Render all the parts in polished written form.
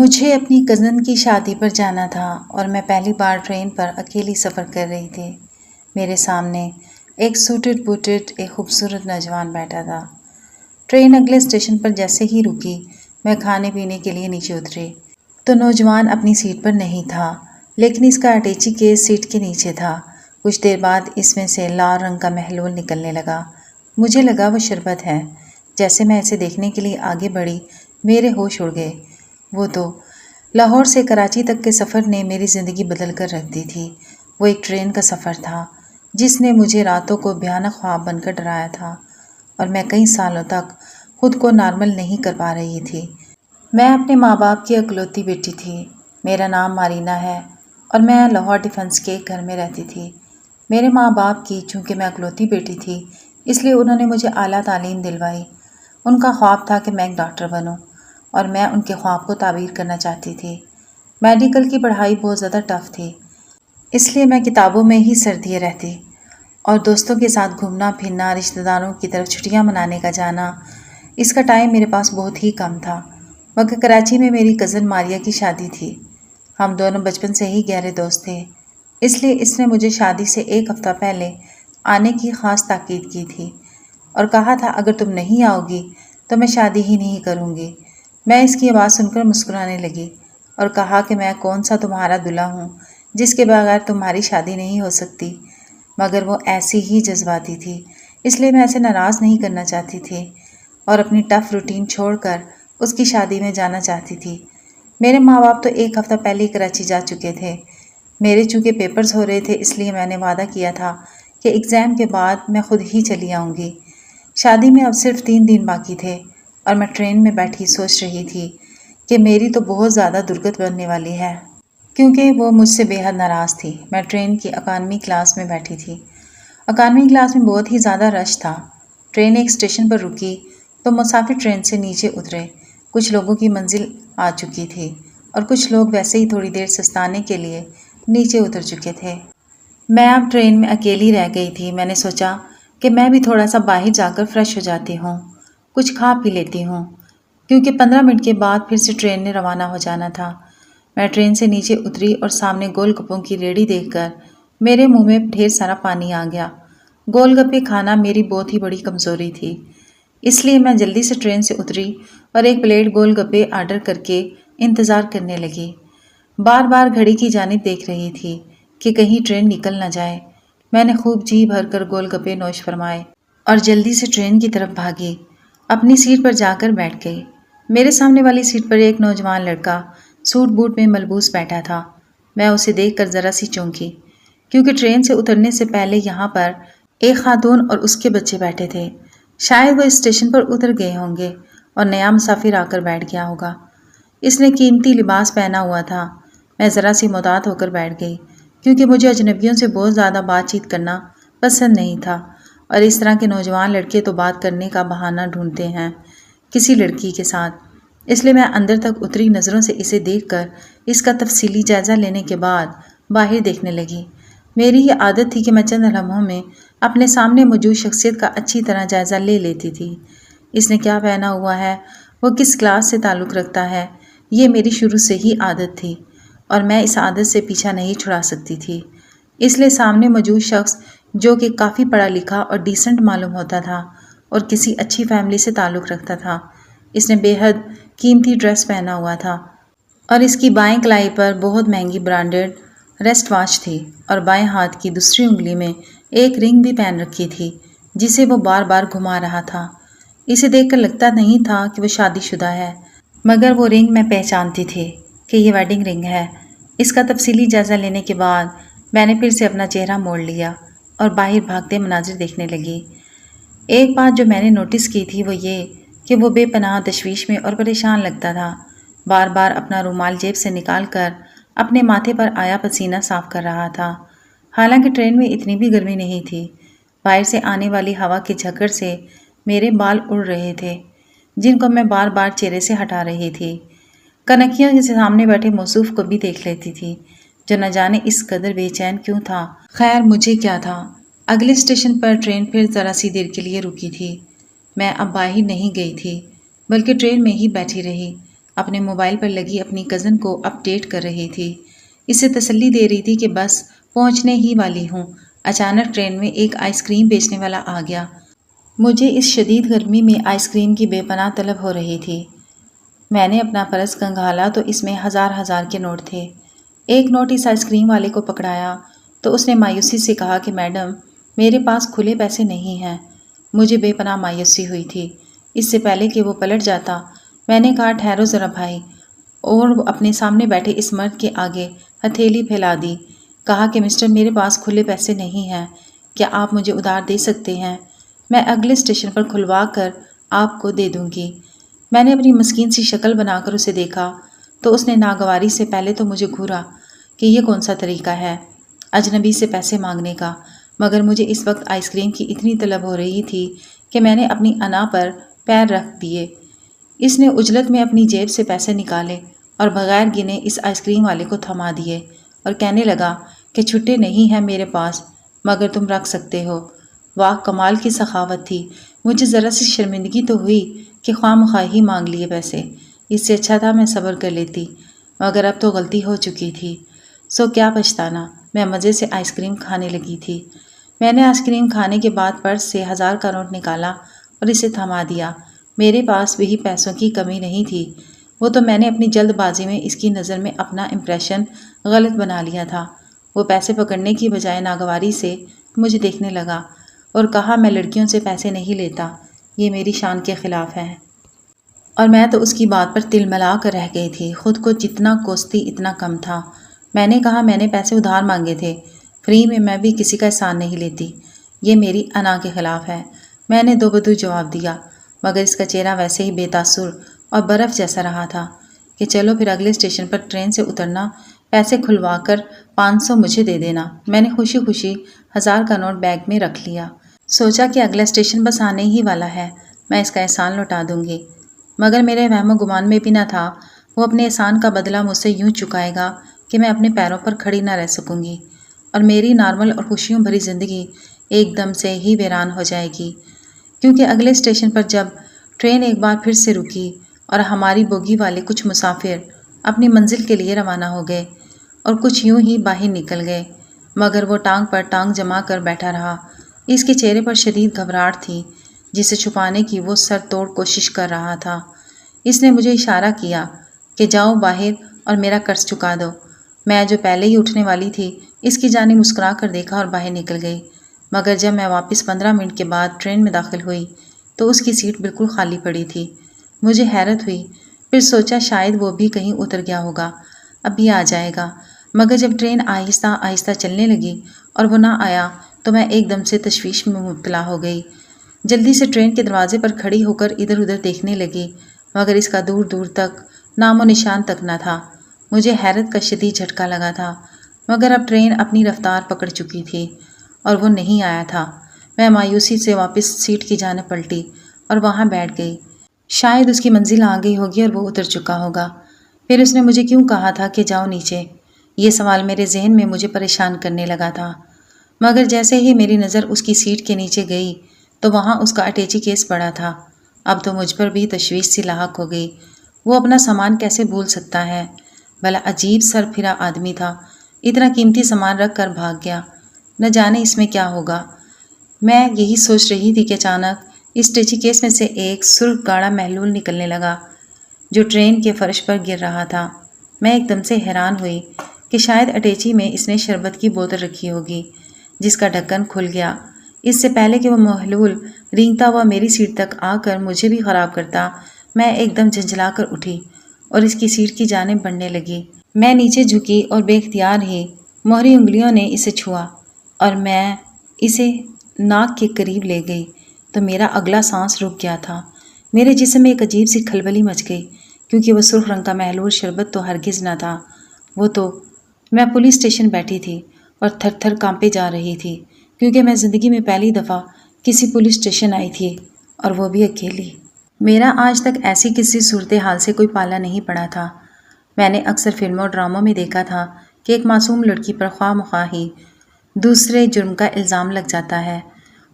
مجھے اپنی کزن کی شادی پر جانا تھا اور میں پہلی بار ٹرین پر اکیلی سفر کر رہی تھی۔ میرے سامنے ایک سوٹڈ بوٹڈ ایک خوبصورت نوجوان بیٹھا تھا۔ ٹرین اگلے اسٹیشن پر جیسے ہی رکی میں کھانے پینے کے لیے نیچے اتری تو نوجوان اپنی سیٹ پر نہیں تھا، لیکن اس کا اٹیچی کیس سیٹ کے نیچے تھا۔ کچھ دیر بعد اس میں سے لال رنگ کا محلول نکلنے لگا۔ مجھے لگا وہ شربت ہے۔ جیسے میں اسے دیکھنے کے لیے آگے بڑھی میرے ہوش اڑ گئے۔ وہ تو لاہور سے کراچی تک کے سفر نے میری زندگی بدل کر رکھ دی تھی۔ وہ ایک ٹرین کا سفر تھا جس نے مجھے راتوں کو بھیانک خواب بن کر ڈرایا تھا، اور میں کئی سالوں تک خود کو نارمل نہیں کر پا رہی تھی۔ میں اپنے ماں باپ کی اکلوتی بیٹی تھی۔ میرا نام مارینا ہے اور میں لاہور ڈیفنس کے ایک گھر میں رہتی تھی۔ میرے ماں باپ کی چونکہ میں اکلوتی بیٹی تھی اس لیے انہوں نے مجھے اعلیٰ تعلیم دلوائی۔ ان کا خواب تھا کہ میں ایک ڈاکٹر بنوں اور میں ان کے خواب کو تعبیر کرنا چاہتی تھی۔ میڈیکل کی پڑھائی بہت زیادہ ٹف تھی، اس لیے میں کتابوں میں ہی سر دیے رہتی اور دوستوں کے ساتھ گھومنا پھرنا، رشتہ داروں کی طرف چھٹیاں منانے کا جانا، اس کا ٹائم میرے پاس بہت ہی کم تھا۔ مگر کراچی میں میری کزن ماریا کی شادی تھی۔ ہم دونوں بچپن سے ہی گہرے دوست تھے، اس لیے اس نے مجھے شادی سے ایک ہفتہ پہلے آنے کی خاص تاکید کی تھی اور کہا تھا اگر تم نہیں آؤ گی تو میں شادی ہی نہیں کروں گی۔ میں اس کی آواز سن کر مسکرانے لگی اور کہا کہ میں کون سا تمہارا دلہا ہوں جس کے بغیر تمہاری شادی نہیں ہو سکتی۔ مگر وہ ایسی ہی جذباتی تھی، اس لیے میں اسے ناراض نہیں کرنا چاہتی تھی اور اپنی ٹف روٹین چھوڑ کر اس کی شادی میں جانا چاہتی تھی۔ میرے ماں باپ تو ایک ہفتہ پہلے ہی کراچی جا چکے تھے۔ میرے چونکہ پیپرز ہو رہے تھے اس لیے میں نے وعدہ کیا تھا کہ ایگزام کے بعد میں خود ہی چلی آؤں گی۔ شادی میں اب صرف 3 دن باقی تھے اور میں ٹرین میں بیٹھی سوچ رہی تھی کہ میری تو بہت زیادہ درگت بننے والی ہے، کیونکہ وہ مجھ سے بے حد ناراض تھی۔ میں ٹرین کی اکانومی کلاس میں بیٹھی تھی۔ اکانومی کلاس میں بہت ہی زیادہ رش تھا۔ ٹرین ایک اسٹیشن پر رکی تو مسافر ٹرین سے نیچے اترے۔ کچھ لوگوں کی منزل آ چکی تھی اور کچھ لوگ ویسے ہی تھوڑی دیر سستانے کے لیے نیچے اتر چکے تھے۔ میں اب ٹرین میں اکیلی رہ گئی تھی۔ میں نے سوچا کہ میں بھی تھوڑا سا باہر جا کر فریش ہو جاتی ہوں، کچھ کھا پی لیتی ہوں، کیونکہ 15 منٹ کے بعد پھر سے ٹرین نے روانہ ہو جانا تھا۔ میں ٹرین سے نیچے اتری اور سامنے گول گپوں کی ریڑھی دیکھ کر میرے منہ میں ڈھیر سارا پانی آ گیا۔ گول گپے کھانا میری بہت ہی بڑی کمزوری تھی، اس لیے میں جلدی سے ٹرین سے اتری اور ایک پلیٹ گول گپے آرڈر کر کے انتظار کرنے لگی۔ بار بار گھڑی کی جانب دیکھ رہی تھی کہ کہیں ٹرین نکل نہ جائے۔ میں نے خوب جی بھر کر گول گپے نوش فرمائے اور جلدی سے ٹرین کی طرف بھاگی۔ اپنی سیٹ پر جا کر بیٹھ گئی۔ میرے سامنے والی سیٹ پر ایک نوجوان لڑکا سوٹ بوٹ میں ملبوس بیٹھا تھا۔ میں اسے دیکھ کر ذرا سی چونکی، کیونکہ ٹرین سے اترنے سے پہلے یہاں پر ایک خاتون اور اس کے بچے بیٹھے تھے۔ شاید وہ اسٹیشن پر اتر گئے ہوں گے اور نیا مسافر آ کر بیٹھ گیا ہوگا۔ اس نے قیمتی لباس پہنا ہوا تھا۔ میں ذرا سی محتاط ہو کر بیٹھ گئی، کیونکہ مجھے اجنبیوں سے بہت زیادہ بات چیت کرنا پسند نہیں تھا، اور اس طرح کے نوجوان لڑکے تو بات کرنے کا بہانہ ڈھونڈتے ہیں کسی لڑکی کے ساتھ۔ اس لیے میں اندر تک اتری، نظروں سے اسے دیکھ کر اس کا تفصیلی جائزہ لینے کے بعد باہر دیکھنے لگی۔ میری یہ عادت تھی کہ میں چند لمحوں میں اپنے سامنے موجود شخصیت کا اچھی طرح جائزہ لے لیتی تھی۔ اس نے کیا پہنا ہوا ہے، وہ کس کلاس سے تعلق رکھتا ہے، یہ میری شروع سے ہی عادت تھی اور میں اس عادت سے پیچھا نہیں چھڑا سکتی تھی۔ اس لیے سامنے موجود شخص جو کہ کافی پڑھا لکھا اور ڈیسنٹ معلوم ہوتا تھا اور کسی اچھی فیملی سے تعلق رکھتا تھا، اس نے بے حد قیمتی ڈریس پہنا ہوا تھا اور اس کی بائیں کلائی پر بہت مہنگی برانڈڈ ریسٹ واچ تھی اور بائیں ہاتھ کی دوسری انگلی میں ایک رنگ بھی پہن رکھی تھی جسے وہ بار بار گھما رہا تھا۔ اسے دیکھ کر لگتا نہیں تھا کہ وہ شادی شدہ ہے، مگر وہ رنگ میں پہچانتی تھی کہ یہ ویڈنگ رنگ ہے۔ اس کا تفصیلی جائزہ لینے کے بعد میں نے پھر سے اپنا چہرہ موڑ لیا اور باہر بھاگتے مناظر دیکھنے لگی۔ ایک بات جو میں نے نوٹس کی تھی وہ یہ کہ وہ بے پناہ تشویش میں اور پریشان لگتا تھا، بار بار اپنا رومال جیب سے نکال کر اپنے ماتھے پر آیا پسینہ صاف کر رہا تھا۔ حالانکہ ٹرین میں اتنی بھی گرمی نہیں تھی۔ باہر سے آنے والی ہوا کے جھکڑ سے میرے بال اڑ رہے تھے، جن کو میں بار بار چہرے سے ہٹا رہی تھی۔ کنکھیوں کے سامنے بیٹھے موصوف کو بھی دیکھ لیتی تھی، جو نہ جانے اس قدر بے چین کیوں تھا۔ خیر مجھے کیا تھا، اگلے اسٹیشن پر ٹرین پھر ذرا سی دیر کے لیے رکی تھی۔ میں اب باہر نہیں گئی تھی بلکہ ٹرین میں ہی بیٹھی رہی۔ اپنے موبائل پر لگی اپنی کزن کو اپ ڈیٹ کر رہی تھی۔ اسے تسلی دے رہی تھی کہ بس پہنچنے ہی والی ہوں۔ اچانک ٹرین میں ایک آئس کریم بیچنے والا آ گیا۔ مجھے اس شدید گرمی میں آئس کریم کی بے پناہ طلب ہو رہی تھی۔ میں نے اپنا پرس کھنگالا تو اس میں ہزار کے نوٹ تھے۔ ایک نوٹ اس آئس کریم والے کو پکڑایا تو اس نے مایوسی سے کہا کہ میڈم، میرے پاس کھلے پیسے نہیں ہیں۔ مجھے بے پناہ مایوسی ہوئی تھی۔ اس سے پہلے کہ وہ پلٹ جاتا، میں نے کہا ٹھہرو ذرا بھائی، اور اپنے سامنے بیٹھے اس مرد کے آگے ہتھیلی پھیلا دی۔ کہا کہ مسٹر، میرے پاس کھلے پیسے نہیں ہیں، کیا آپ مجھے ادھار دے سکتے ہیں؟ میں اگلے اسٹیشن پر کھلوا کر آپ کو دے دوں گی۔ میں نے اپنی مسکین سی شکل بنا کر اسے دیکھا تو اس نے ناگواری سے پہلے تو مجھے گھورا کہ یہ کون سا طریقہ ہے اجنبی سے پیسے مانگنے کا، مگر مجھے اس وقت آئس کریم کی اتنی طلب ہو رہی تھی کہ میں نے اپنی انا پر پیر رکھ دیے۔ اس نے عجلت میں اپنی جیب سے پیسے نکالے اور بغیر گنے اس آئس کریم والے کو تھما دیے اور کہنے لگا کہ چھٹے نہیں ہیں میرے پاس، مگر تم رکھ سکتے ہو۔ واہ، کمال کی سخاوت تھی۔ مجھے ذرا سی شرمندگی تو ہوئی کہ خواہ مخواہ ہی مانگ لیے پیسے۔ اس سے اچھا تھا میں صبر کر لیتی، مگر اب تو غلطی ہو چکی تھی، سو کیا پچھتانا۔ میں مزے سے آئس کریم کھانے لگی تھی۔ میں نے آئس کریم کھانے کے بعد پرس سے 1000 کا نوٹ نکالا اور اسے تھما دیا۔ میرے پاس بھی پیسوں کی کمی نہیں تھی، وہ تو میں نے اپنی جلد بازی میں اس کی نظر میں اپنا امپریشن غلط بنا لیا تھا۔ وہ پیسے پکڑنے کی بجائے ناگواری سے مجھے دیکھنے لگا اور کہا میں لڑکیوں سے پیسے نہیں لیتا، یہ میری شان کے خلاف ہے۔ اور میں تو اس کی بات پر تل ملا کر رہ گئی تھی۔ خود کو جتنا کوستی اتنا کم تھا۔ میں نے کہا میں نے پیسے ادھار مانگے تھے، فری میں بھی کسی کا احسان نہیں لیتی، یہ میری انا کے خلاف ہے۔ میں نے دو بدو جواب دیا، مگر اس کا چہرہ ویسے ہی بے تاثر اور برف جیسا رہا تھا کہ چلو پھر اگلے اسٹیشن پر ٹرین سے اترنا، پیسے کھلوا کر 500 مجھے دے دینا۔ میں نے خوشی خوشی 1000 کا نوٹ بیگ میں رکھ لیا۔ سوچا کہ اگلا اسٹیشن بس آنے ہی والا ہے، میں اس کا احسان لوٹا دوں گی۔ مگر میرے وہم و گمان میں بھی نہ تھا وہ اپنے احسان کا بدلہ مجھ سے یوں چکائے گا کہ میں اپنے پیروں پر کھڑی نہ رہ سکوں گی اور میری نارمل اور خوشیوں بھری زندگی ایک دم سے ہی ویران ہو جائے گی۔ کیونکہ اگلے اسٹیشن پر جب ٹرین ایک بار پھر سے رکی اور ہماری بوگی والے کچھ مسافر اپنی منزل کے لیے روانہ ہو گئے اور کچھ یوں ہی باہر نکل گئے، مگر وہ ٹانگ پر ٹانگ جما کر بیٹھا رہا۔ اس کے چہرے پر شدید گھبراہٹ تھی جسے چھپانے کی وہ سر توڑ کوشش کر رہا تھا۔ اس نے مجھے اشارہ کیا کہ جاؤ باہر اور میرا قرض چکا دو۔ میں جو پہلے ہی اٹھنے والی تھی اس کی جانب مسکرا کر دیکھا اور باہر نکل گئی، مگر جب میں واپس 15 منٹ کے بعد ٹرین میں داخل ہوئی تو اس کی سیٹ بالکل خالی پڑی تھی۔ مجھے حیرت ہوئی، پھر سوچا شاید وہ بھی کہیں اتر گیا ہوگا، اب بھی آ جائے گا، مگر جب ٹرین آہستہ آہستہ چلنے لگی اور وہ نہ آیا تو میں ایک دم سے تشویش میں مبتلا ہو گئی۔ جلدی سے ٹرین کے دروازے پر کھڑی ہو کر ادھر ادھر دیکھنے لگی، مگر اس کا دور دور تک نام و نشان تک نہ تھا۔ مجھے حیرت کا شدید جھٹکا لگا تھا، مگر اب ٹرین اپنی رفتار پکڑ چکی تھی اور وہ نہیں آیا تھا۔ میں مایوسی سے واپس سیٹ کی جانب پلٹی اور وہاں بیٹھ گئی۔ شاید اس کی منزل آ گئی ہوگی اور وہ اتر چکا ہوگا۔ پھر اس نے مجھے کیوں کہا تھا کہ جاؤ نیچے؟ یہ سوال میرے ذہن میں مجھے پریشان کرنے لگا تھا، مگر جیسے ہی میری نظر اس کی سیٹ کے نیچے گئی تو وہاں اس کا اٹیچی کیس پڑا تھا۔ اب تو مجھ پر بھی تشویش سی لاحق ہو گئی، وہ اپنا سامان کیسے بھول سکتا ہے؟ بھلا عجیب سر پھرا آدمی تھا، اتنا قیمتی سامان رکھ کر بھاگ گیا، نہ جانے اس میں کیا ہوگا۔ میں یہی سوچ رہی تھی کہ اچانک اس اٹیچی کیس میں سے ایک سرخ گاڑا محلول نکلنے لگا جو ٹرین کے فرش پر گر رہا تھا۔ میں ایک دم سے حیران ہوئی کہ شاید اٹیچی میں اس نے شربت کی بوتل رکھی ہوگی جس کا ڈھکن کھل گیا۔ اس سے پہلے کہ وہ محلول رینگتا ہوا میری سیٹ تک آ کر مجھے بھی خراب کرتا، میں ایک دم جھنجھلا کر اٹھی اور اس کی سیٹ کی جانب بڑھنے لگی۔ میں نیچے جھکی اور بے اختیار ہی مہری انگلیوں نے اسے چھوا اور میں اسے ناک کے قریب لے گئی تو میرا اگلا سانس رک گیا تھا۔ میرے جسم میں ایک عجیب سی کھلبلی مچ گئی، کیونکہ وہ سرخ رنگ کا محلول شربت تو ہرگز نہ تھا، وہ تو… میں پولیس اسٹیشن بیٹھی تھی اور تھر تھر کانپے جا رہی تھی، کیونکہ میں زندگی میں پہلی دفعہ کسی پولیس اسٹیشن آئی تھی اور وہ بھی اکیلی۔ میرا آج تک ایسی کسی صورتحال سے کوئی پالا نہیں پڑا تھا۔ میں نے اکثر فلموں اور ڈراموں میں دیکھا تھا کہ ایک معصوم لڑکی پر خواہ مخواہ ہی دوسرے جرم کا الزام لگ جاتا ہے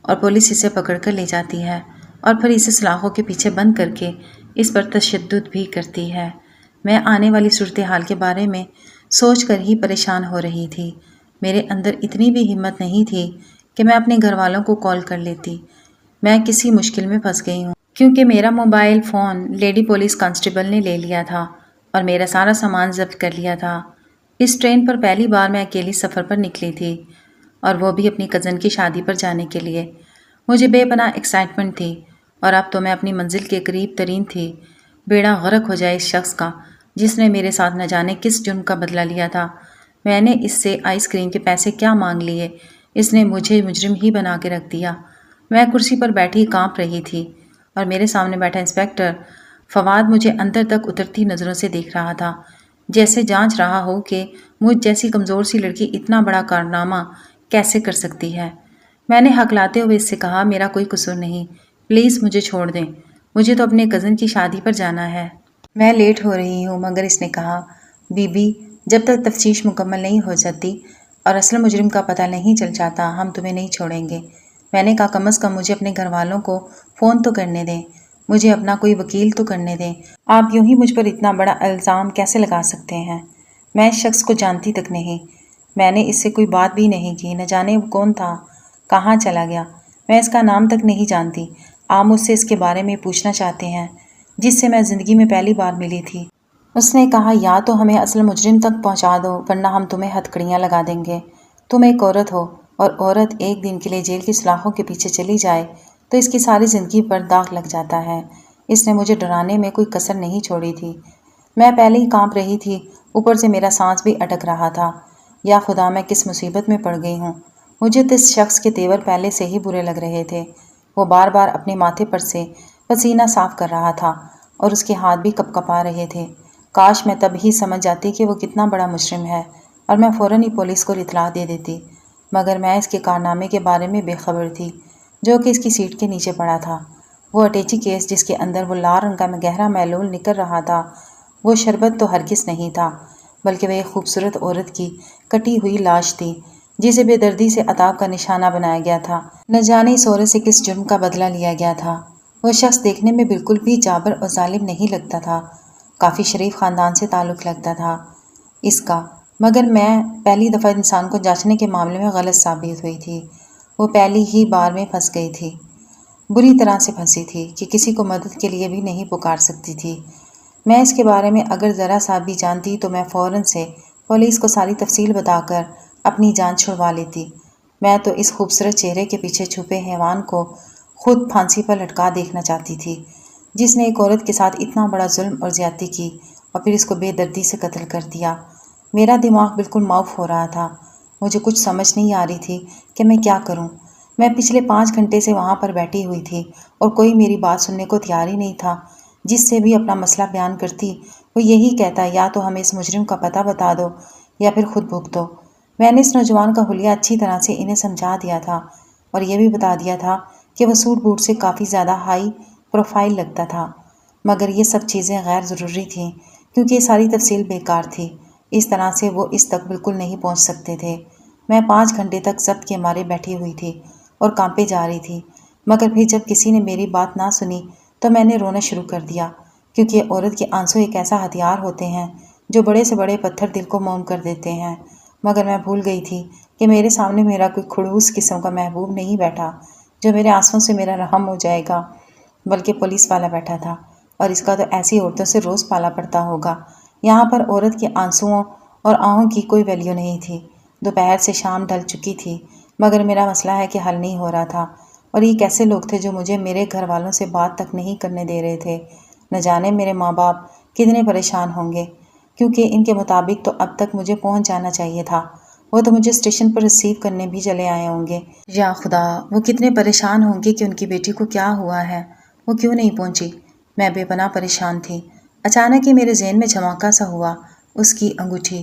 اور پولیس اسے پکڑ کر لے جاتی ہے اور پھر اسے سلاخوں کے پیچھے بند کر کے اس پر تشدد بھی کرتی ہے۔ میں آنے والی صورتحال کے بارے میں سوچ کر ہی پریشان ہو رہی تھی۔ میرے اندر اتنی بھی ہمت نہیں تھی کہ میں اپنے گھر والوں کو کال کر لیتی۔ میں کسی مشکل میں پھنس گئی ہوں کیونکہ میرا mobile phone lady police constable نے لے لیا تھا اور میرا سارا سامان ضبط کر لیا تھا۔ اس ٹرین پر پہلی بار میں اکیلی سفر پر نکلی تھی اور وہ بھی اپنی کزن کی شادی پر جانے کے لیے۔ مجھے بے پناہ ایکسائٹمنٹ تھی اور اب تو میں اپنی منزل کے قریب ترین تھی۔ بیڑا غرق ہو جائے اس شخص کا جس نے میرے ساتھ نہ جانے کس جرم کا بدلہ لیا تھا۔ میں نے اس سے آئس کریم کے پیسے کیا مانگ لیے، اس نے مجھے مجرم ہی بنا کے رکھ دیا۔ میں کرسی پر بیٹھی کانپ رہی تھی اور میرے سامنے بیٹھا انسپیکٹر فواد مجھے اندر تک اترتی نظروں سے دیکھ رہا تھا، جیسے جانچ رہا ہو کہ مجھ جیسی کمزور سی لڑکی اتنا بڑا کارنامہ کیسے کر سکتی ہے۔ میں نے ہکلاتے ہوئے اس سے کہا، میرا کوئی قصور نہیں، پلیز مجھے چھوڑ دیں، مجھے تو اپنے کزن کی شادی پر جانا ہے، میں لیٹ ہو رہی ہوں۔ مگر اس نے کہا، بی بی جب تک تفتیش مکمل نہیں ہو جاتی اور اصل مجرم کا پتہ نہیں چل جاتا ہم تمہیں نہیں چھوڑیں گے۔ میں نے کہا، کم از کم مجھے اپنے گھر والوں کو فون تو کرنے دیں، مجھے اپنا کوئی وکیل تو کرنے دیں، آپ یوں ہی مجھ پر اتنا بڑا الزام کیسے لگا سکتے ہیں؟ میں اس شخص کو جانتی تک نہیں، میں نے اس سے کوئی بات بھی نہیں کی، نہ جانے وہ کون تھا، کہاں چلا گیا، میں اس کا نام تک نہیں جانتی۔ آپ مجھ سے اس کے بارے میں پوچھنا چاہتے ہیں جس سے میں زندگی میں پہلی بار ملی تھی۔ اس نے کہا، یا تو ہمیں اصل مجرم تک پہنچا دو ورنہ ہم تمہیں ہتھکڑیاں لگا دیں گے۔ تم ایک عورت ہو اور عورت ایک دن کے لیے جیل کی سلاخوں کے پیچھے چلی جائے تو اس کی ساری زندگی پر داغ لگ جاتا ہے۔ اس نے مجھے ڈرانے میں کوئی کسر نہیں چھوڑی تھی۔ میں پہلے ہی کانپ رہی تھی، اوپر سے میرا سانس بھی اٹک رہا تھا۔ یا خدا، میں کس مصیبت میں پڑ گئی ہوں۔ مجھے تو اس شخص کے تیور پہلے سے ہی برے لگ رہے تھے۔ وہ بار بار اپنے ماتھے پر سے پسینہ صاف کر رہا تھا اور اس کے ہاتھ بھی کپکپا رہے تھے۔ کاش میں تب ہی سمجھ جاتی کہ وہ کتنا بڑا مجرم ہے اور میں فوراً ہی پولیس کو اطلاع دے دیتی، مگر میں اس کے کارنامے کے بارے میں بے خبر تھی جو کہ اس کی سیٹ کے نیچے پڑا تھا۔ وہ اٹیچی کیس جس کے اندر وہ لال رنگ کا گہرا محلول نکل رہا تھا، وہ شربت تو ہرگز نہیں تھا بلکہ وہ ایک خوبصورت عورت کی کٹی ہوئی لاش تھی جسے بے دردی سے عذاب کا نشانہ بنایا گیا تھا۔ نہ جانے اس عورت سے کس جرم کا بدلہ لیا گیا تھا۔ وہ شخص دیکھنے میں بالکل بھی جابر اور ظالم نہیں لگتا تھا، کافی شریف خاندان سے تعلق لگتا تھا اس کا، مگر میں پہلی دفعہ انسان کو جانچنے کے معاملے میں غلط ثابت ہوئی تھی۔ وہ پہلی ہی بار میں پھنس گئی تھی، بری طرح سے پھنسی تھی کہ کسی کو مدد کے لیے بھی نہیں پکار سکتی تھی۔ میں اس کے بارے میں اگر ذرا سا بھی جانتی تو میں فوراً سے پولیس کو ساری تفصیل بتا کر اپنی جان چھڑوا لیتی۔ میں تو اس خوبصورت چہرے کے پیچھے چھپے حیوان کو خود پھانسی پر لٹکا دیکھنا چاہتی تھی جس نے ایک عورت کے ساتھ اتنا بڑا ظلم اور زیادتی کی اور پھر اس کو بے دردی سے قتل کر دیا۔ میرا دماغ بالکل معاف ہو رہا تھا، مجھے کچھ سمجھ نہیں آ رہی تھی کہ میں کیا کروں۔ میں پچھلے 5 گھنٹے سے وہاں پر بیٹھی ہوئی تھی اور کوئی میری بات سننے کو تیار ہی نہیں تھا۔ جس سے بھی اپنا مسئلہ بیان کرتی وہ یہی کہتا، یا تو ہمیں اس مجرم کا پتہ بتا دو یا پھر خود بھگتو۔ میں نے اس نوجوان کا حلیہ اچھی طرح سے انہیں سمجھا دیا تھا اور یہ بھی بتا دیا تھا کہ وہ سوٹ بوٹ سے کافی زیادہ ہائی پروفائل لگتا تھا، مگر یہ سب چیزیں غیر ضروری تھیں کیونکہ یہ ساری تفصیل بیکار تھی۔ اس طرح سے وہ اس تک بالکل نہیں پہنچ سکتے تھے۔ میں 5 گھنٹے تک ضبط کے مارے بیٹھی ہوئی تھی اور کانپے جا رہی تھی، مگر پھر جب کسی نے میری بات نہ سنی تو میں نے رونا شروع کر دیا، کیونکہ عورت کے آنسو ایک ایسا ہتھیار ہوتے ہیں جو بڑے سے بڑے پتھر دل کو موم کر دیتے ہیں۔ مگر میں بھول گئی تھی کہ میرے سامنے میرا کوئی کھڑوس قسم کا محبوب نہیں بیٹھا جو میرے آنسوں سے میرا رحم ہو جائے گا، بلکہ پولیس والا بیٹھا تھا، اور اس کا تو ایسی عورتوں سے روز پالا پڑتا ہوگا۔ یہاں پر عورت کے آنسوؤں اور آہوں کی کوئی ویلیو نہیں تھی۔ دوپہر سے شام ڈھل چکی تھی مگر میرا مسئلہ ہے کہ حل نہیں ہو رہا تھا، اور یہ کیسے لوگ تھے جو مجھے میرے گھر والوں سے بات تک نہیں کرنے دے رہے تھے۔ نہ جانے میرے ماں باپ کتنے پریشان ہوں گے، کیونکہ ان کے مطابق تو اب تک مجھے پہنچ جانا چاہیے تھا، وہ تو مجھے اسٹیشن پر ریسیو کرنے بھی چلے آئے ہوں گے۔ یا خدا، وہ کتنے پریشان ہوں گے کہ ان کی بیٹی کو کیا ہوا ہے، وہ کیوں نہیں پہنچی۔ میں بے پناہ پریشان تھی۔ اچانک ہی میرے ذہن میں جھماکا سا ہوا، اس کی انگوٹھی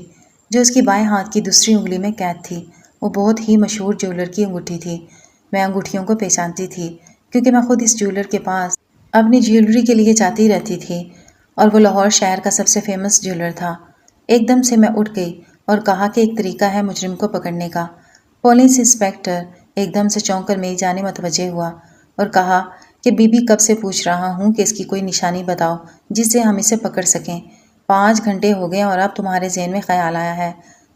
جو اس کی بائیں ہاتھ کی دوسری انگلی میں قید تھی، وہ بہت ہی مشہور جیولر کی انگوٹھی تھی۔ میں انگوٹھیوں کو پہچانتی تھی کیونکہ میں خود اس جیولر کے پاس اپنی جیولری کے لیے جاتی رہتی تھی، اور وہ لاہور شہر کا سب سے فیمس جیولر تھا۔ ایک دم سے میں اٹھ گئی اور کہا کہ ایک طریقہ ہے مجرم کو پکڑنے کا۔ پولیس انسپیکٹر ایک دم سے چونک کر میری جانب متوجہ ہوا اور کہا کہ بی بی کب سے پوچھ رہا ہوں کہ اس کی کوئی نشانی بتاؤ جس سے ہم اسے پکڑ سکیں۔ 5 گھنٹے ہو گئے اور اب تمہارے ذہن میں خیال آیا ہے؟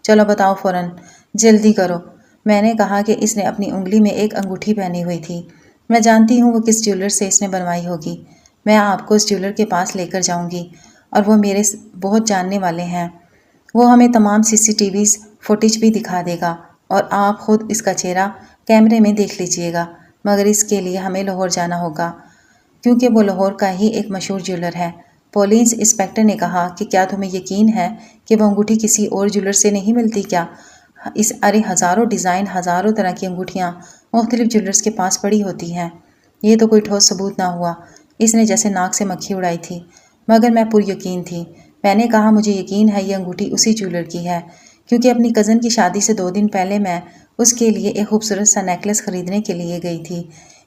چلو بتاؤ فوراً، جلدی کرو۔ میں نے کہا کہ اس نے اپنی انگلی میں ایک انگوٹھی پہنی ہوئی تھی۔ میں جانتی ہوں وہ کس جیولر سے اس نے بنوائی ہوگی۔ میں آپ کو اس جیولر کے پاس لے کر جاؤں گی اور وہ میرے بہت جاننے والے ہیں۔ وہ ہمیں تمام CCTV فوٹیج بھی دکھا دے گا اور آپ خود اس کا چہرہ کیمرے میں دیکھ لیجئے گا، مگر اس کے لیے ہمیں لاہور جانا ہوگا کیونکہ وہ لاہور کا ہی ایک مشہور جیولر ہے۔ پولیس انسپکٹر نے کہا کہ کیا تمہیں یقین ہے کہ وہ انگوٹھی کسی اور جیولر سے نہیں ملتی کیا؟ ارے ہزاروں ڈیزائن، ہزاروں طرح کی انگوٹھیاں مختلف جیولرز کے پاس پڑی ہوتی ہیں۔ یہ تو کوئی ٹھوس ثبوت نہ ہوا۔ اس نے جیسے ناک سے مکھی اڑائی تھی، مگر میں پر یقین تھی۔ میں نے کہا مجھے یقین ہے یہ انگوٹھی اسی جیولر کی ہے، کیونکہ اپنی کزن کی شادی سے 2 دن پہلے میں اس کے لیے ایک خوبصورت سا نیکلس خریدنے کے لیے گئی تھی۔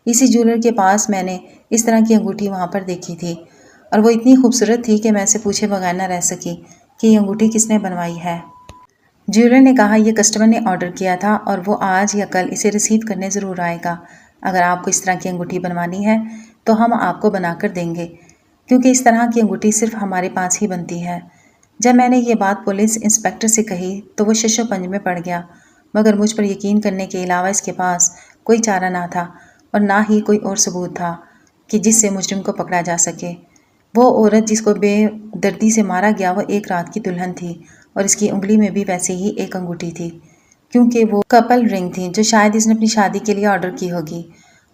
اسی جیولر کے پاس میں نے اس طرح کی انگوٹھی وہاں پر دیکھی تھی اور وہ اتنی خوبصورت تھی کہ میں اسے پوچھے بغیر نہ رہ سکی کہ یہ انگوٹھی کس نے بنوائی ہے۔ جیولر نے کہا یہ کسٹمر نے آرڈر کیا تھا اور وہ آج یا کل اسے ریسیو کرنے ضرور آئے گا۔ اگر آپ کو اس طرح کی انگوٹھی بنوانی ہے تو ہم آپ کو بنا کر دیں گے، کیونکہ اس طرح کی انگوٹھی صرف ہمارے پاس ہی بنتی ہے۔ جب میں نے یہ بات پولیس انسپکٹر سے کہی تو وہ شش و پنج میں پڑ گیا، مگر مجھ پر یقین کرنے کے علاوہ اس کے پاس کوئی چارہ نہ تھا اور نہ ہی کوئی اور ثبوت تھا کہ جس سے مجرم کو پکڑا جا سکے۔ وہ عورت جس کو بے دردی سے مارا گیا وہ ایک رات کی دلہن تھی اور اس کی انگلی میں بھی ویسے ہی ایک انگوٹھی تھی، کیونکہ وہ کپل رنگ تھی جو شاید اس نے اپنی شادی کے لیے آرڈر کی ہوگی۔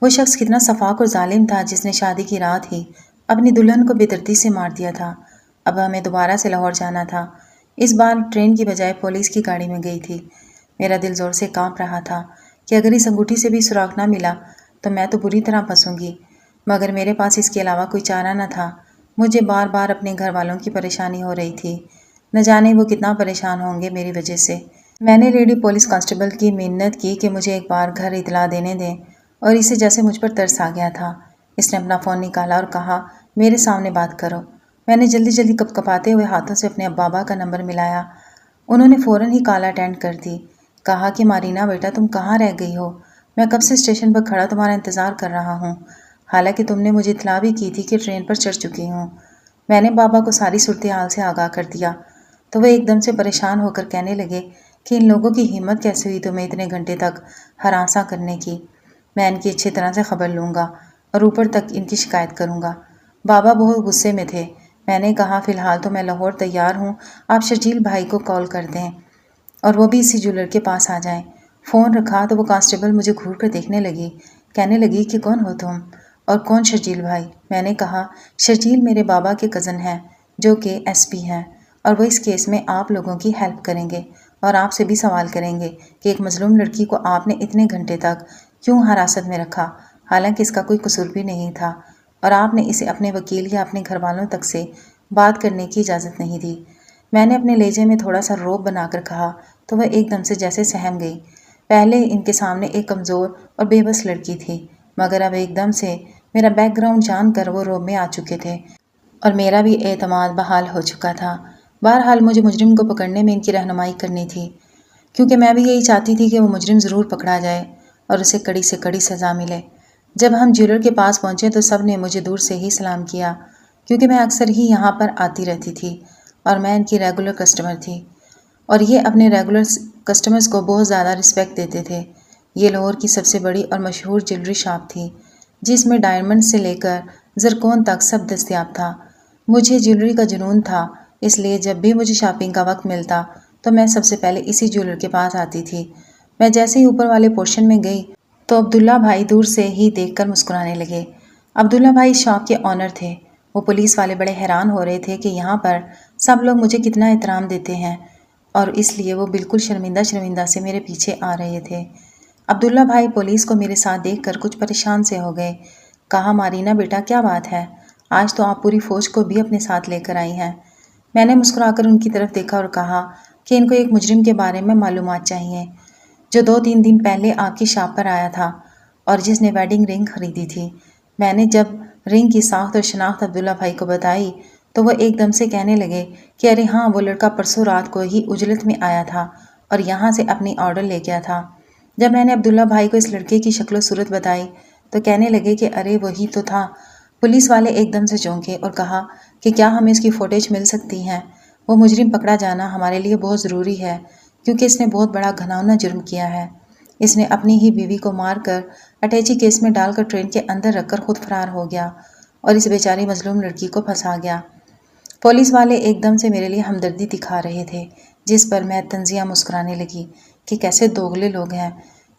وہ شخص کتنا سفاک اور ظالم تھا جس نے شادی کی رات ہی اپنی دلہن کو بے دردی سے مار دیا تھا۔ اب ہمیں دوبارہ سے لاہور جانا تھا۔ اس بار ٹرین کی بجائے پولیس کی گاڑی میں گئی تھی۔ میرا دل زور سے کانپ رہا تھا کہ اگر اس انگوٹھی سے بھی سراغ نہ ملا تو میں تو بری طرح پھنسوں گی، مگر میرے پاس اس کے علاوہ کوئی چارہ نہ تھا۔ مجھے بار بار اپنے گھر والوں کی پریشانی ہو رہی تھی، نہ جانے وہ کتنا پریشان ہوں گے میری وجہ سے۔ میں نے لیڈی پولیس کانسٹیبل کی منت کی کہ مجھے ایک بار گھر اطلاع دینے دیں، اور اسے جیسے مجھ پر ترس آ گیا تھا۔ اس نے اپنا فون نکالا اور کہا میرے سامنے بات کرو۔ میں نے جلدی جلدی کپکپاتے ہوئے ہاتھوں سے اپنے بابا کا نمبر ملایا۔ انہوں نے فوراً ہی کال اٹینڈ کر دی۔ کہا کہ مارینا بیٹا تم کہاں رہ گئی ہو؟ میں کب سے اسٹیشن پر کھڑا تمہارا انتظار کر رہا ہوں، حالانکہ تم نے مجھے اطلاع بھی کی تھی کہ ٹرین پر چڑھ چکی ہوں۔ میں نے بابا کو ساری صورتحال سے آگاہ کر دیا تو وہ ایک دم سے پریشان ہو کر کہنے لگے کہ ان لوگوں کی ہمت کیسے ہوئی تمہیں اتنے گھنٹے تک ہراساں کرنے کی۔ میں ان کی اچھی طرح سے خبر لوں گا اور اوپر تک ان کی شکایت کروں گا۔ بابا بہت غصے میں تھے۔ میں نے کہا فی الحال تو میں لاہور تیار ہوں، آپ شرجیل بھائی کو کال کر دیں اور وہ بھی اسی جیولر کے پاس آ جائیں۔ فون رکھا تو وہ کانسٹیبل مجھے گھور کر دیکھنے لگی، کہنے لگی کہ کون ہو تم اور کون شرجیل بھائی؟ میں نے کہا شرجیل میرے بابا کے کزن ہیں جو کہ SP ہیں، اور وہ اس کیس میں آپ لوگوں کی ہیلپ کریں گے اور آپ سے بھی سوال کریں گے کہ ایک مظلوم لڑکی کو آپ نے اتنے گھنٹے تک کیوں حراست میں رکھا، حالانکہ اس کا کوئی قصور بھی نہیں تھا، اور آپ نے اسے اپنے وکیل یا اپنے گھر والوں تک سے بات کرنے کی اجازت نہیں دی۔ میں نے اپنے لہجے میں تھوڑا سا روب بنا کر کہا تو وہ ایک دم سے جیسے سہم گئی۔ پہلے ان کے سامنے ایک کمزور اور بے بس لڑکی تھی، مگر اب ایک دم سے میرا بیک گراؤنڈ جان کر وہ روب میں آ چکے تھے اور میرا بھی اعتماد بحال ہو چکا تھا۔ بہرحال مجھے مجرم کو پکڑنے میں ان کی رہنمائی کرنی تھی، کیونکہ میں بھی یہی چاہتی تھی کہ وہ مجرم ضرور پکڑا جائے اور اسے کڑی سے کڑی سزا ملے۔ جب ہم جیولر کے پاس پہنچے تو سب نے مجھے دور سے ہی سلام کیا، کیونکہ میں اکثر ہی یہاں پر آتی رہتی تھی اور میں ان کی ریگولر کسٹمر تھی، اور یہ اپنے ریگولر کسٹمرز کو بہت زیادہ رسپیکٹ دیتے تھے۔ یہ لاہور کی سب سے بڑی اور مشہور جیولری شاپ تھی، جس میں ڈائمنڈ سے لے کر زرکون تک سب دستیاب تھا۔ مجھے جیولری کا جنون تھا، اس لیے جب بھی مجھے شاپنگ کا وقت ملتا تو میں سب سے پہلے اسی جیولر کے پاس آتی تھی۔ میں جیسے ہی اوپر والے پورشن میں گئی تو عبداللہ بھائی دور سے ہی دیکھ کر مسکرانے لگے۔ عبداللہ بھائی شاپ کے آنر تھے۔ وہ پولیس والے بڑے حیران ہو رہے تھے کہ یہاں پر سب لوگ مجھے کتنا احترام دیتے ہیں، اور اس لیے وہ بالکل شرمندہ شرمندہ سے میرے پیچھے آ رہے تھے۔ عبداللہ بھائی پولیس کو میرے ساتھ دیکھ کر کچھ پریشان سے ہو گئے۔ کہا مارینا بیٹا کیا بات ہے؟ آج تو آپ پوری فوج کو بھی اپنے ساتھ لے کر آئی ہیں۔ میں نے مسکرا کر ان کی طرف دیکھا اور کہا کہ ان کو ایک مجرم کے بارے میں معلومات چاہیے جو 2-3 دن پہلے آپ کی شاپ پر آیا تھا اور جس نے ویڈنگ رنگ خریدی تھی۔ میں نے جب رنگ کی ساخت اور شناخت عبداللہ بھائی کو بتائی تو وہ ایک دم سے کہنے لگے کہ ارے ہاں، وہ لڑکا پرسوں رات کو ہی اجلت میں آیا تھا اور یہاں سے اپنی آرڈر لے گیا تھا۔ جب میں نے عبداللہ بھائی کو اس لڑکے کی شکل و صورت بتائی تو کہنے لگے کہ ارے وہی تو تھا۔ پولیس والے ایک دم سے چونکے اور کہا کہ کیا ہمیں اس کی فوٹیج مل سکتی ہیں؟ وہ مجرم پکڑا جانا ہمارے لیے بہت ضروری ہے کیونکہ اس نے بہت بڑا گھناؤنا جرم کیا ہے۔ اس نے اپنی ہی بیوی کو مار کر اٹیچی کیس میں ڈال کر ٹرین کے اندر رکھ کر خود فرار ہو گیا اور اس بیچاری مظلوم لڑکی کو پھنسا گیا۔ پولیس والے ایک دم سے میرے لیے ہمدردی دکھا رہے تھے، جس پر میں تنزیہ مسکرانے لگی کہ کیسے دوغلے لوگ ہیں۔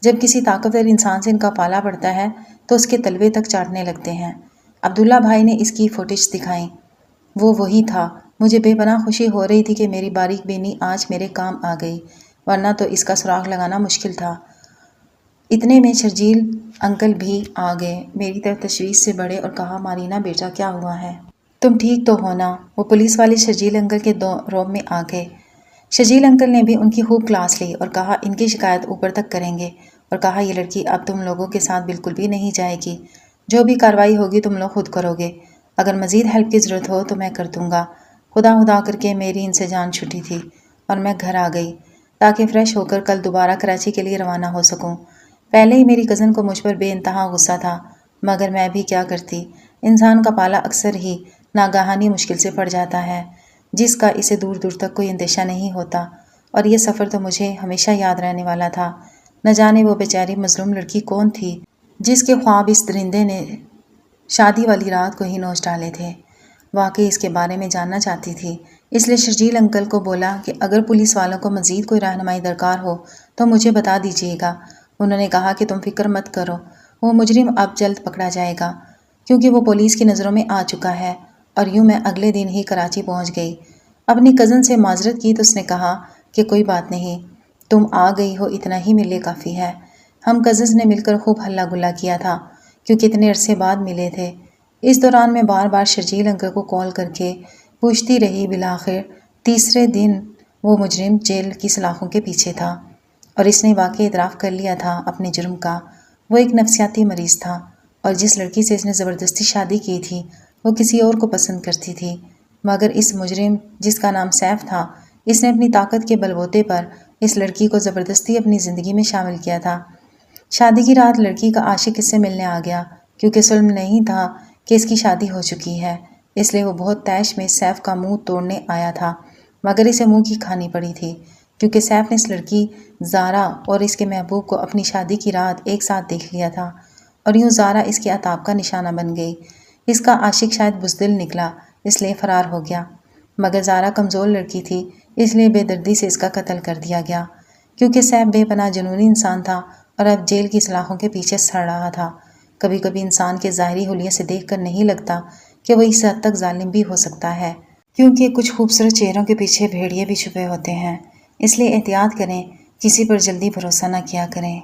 جب کسی طاقتور انسان سے ان کا پالا پڑتا ہے تو اس کے تلوے تک چاٹنے لگتے ہیں۔ عبداللہ بھائی نے اس کی فوٹیج دکھائیں۔ وہ وہی تھا۔ مجھے بے پناہ خوشی ہو رہی تھی کہ میری باریک بینی آج میرے کام آ گئی، ورنہ تو اس کا سراغ لگانا مشکل تھا۔ اتنے میں شرجیل انکل بھی آ گئے، میری طرف تشویش سے بڑھے اور کہا، مارینا بیٹا کیا ہوا ہے؟ تم ٹھیک تو ہو نا؟ وہ پولیس والے شرجیل انکل کے روم میں آ گئے۔ شرجیل انکل نے بھی ان کی خوب کلاس لی اور کہا، ان کی شکایت اوپر تک کریں گے، اور کہا، یہ لڑکی اب تم لوگوں کے ساتھ بالکل بھی نہیں جائے گی۔ جو بھی کارروائی ہوگی تم لوگ خود کرو گے۔ اگر مزید ہیلپ کی ضرورت ہو تو میں کر دوں گا۔ خدا خدا کر کے میری ان سے جان چھٹی تھی اور میں گھر آ گئی تاکہ فریش ہو کر کل دوبارہ کراچی کے لیے روانہ ہو سکوں۔ پہلے ہی میری کزن کو مجھ پر بے انتہا غصہ تھا، مگر میں بھی کیا کرتی؟ انسان کا پالا اکثر ہی ناگہانی مشکل سے پڑ جاتا ہے، جس کا اسے دور دور تک کوئی اندیشہ نہیں ہوتا، اور یہ سفر تو مجھے ہمیشہ یاد رہنے والا تھا۔ نہ جانے وہ بیچاری مظلوم لڑکی کون تھی جس کے خواب اس درندے نے شادی والی رات کو ہی نوچ ڈالے تھے۔ واقعی اس کے بارے میں جاننا چاہتی تھی، اس لیے شرجیل انکل کو بولا کہ اگر پولیس والوں کو مزید کوئی رہنمائی درکار ہو تو مجھے بتا دیجیے گا۔ انہوں نے کہا کہ تم فکر مت کرو، وہ مجرم اب جلد پکڑا جائے گا کیونکہ وہ پولیس کی نظروں میں آ چکا ہے۔ اور یوں میں اگلے دن ہی کراچی پہنچ گئی۔ اپنی کزن سے معذرت کی تو اس نے کہا کہ کوئی بات نہیں، تم آ گئی ہو اتنا ہی میرے لیے کافی ہے۔ ہم کزنز نے مل کر خوب ہلا گلا کیا تھا کیونکہ اتنے عرصے بعد ملے تھے۔ اس دوران میں بار بار شرجیل انکل کو کال کر کے پوچھتی رہی۔ بالآخر تیسرے دن وہ مجرم جیل کی سلاخوں کے پیچھے تھا اور اس نے واقعی اعتراف کر لیا تھا اپنے جرم کا۔ وہ ایک نفسیاتی مریض تھا اور جس لڑکی سے اس نے زبردستی شادی کی تھی وہ کسی اور کو پسند کرتی تھی، مگر اس مجرم جس کا نام سیف تھا، اس نے اپنی طاقت کے بل بوتے پر اس لڑکی کو زبردستی اپنی زندگی میں شامل کیا تھا۔ شادی کی رات لڑکی کا عاشق اس سے ملنے آ گیا کیونکہ اس علم نہیں تھا کہ اس کی شادی ہو چکی ہے، اس لیے وہ بہت تیش میں سیف کا منہ توڑنے آیا تھا، مگر اسے منہ کی کھانی پڑی تھی کیونکہ سیف نے اس لڑکی زارا اور اس کے محبوب کو اپنی شادی کی رات ایک ساتھ دیکھ لیا تھا، اور یوں زارا اس کے عتاب کا نشانہ بن گئی۔ اس کا عاشق شاید بزدل نکلا، اس لیے فرار ہو گیا، مگر زارا کمزور لڑکی تھی، اس لیے بے دردی سے اس کا قتل کر دیا گیا کیونکہ سیف بے پناہ جنونی انسان تھا اور اب جیل کی سلاخوں کے پیچھے سڑ رہا تھا۔ کبھی کبھی انسان کے ظاہری حلیے سے دیکھ کر نہیں لگتا کہ وہ اس حد تک ظالم بھی ہو سکتا ہے، کیونکہ کچھ خوبصورت چہروں کے پیچھے بھیڑیے بھی چھپے ہوتے ہیں۔ اس لیے احتیاط کریں، کسی پر جلدی بھروسہ نہ کیا کریں۔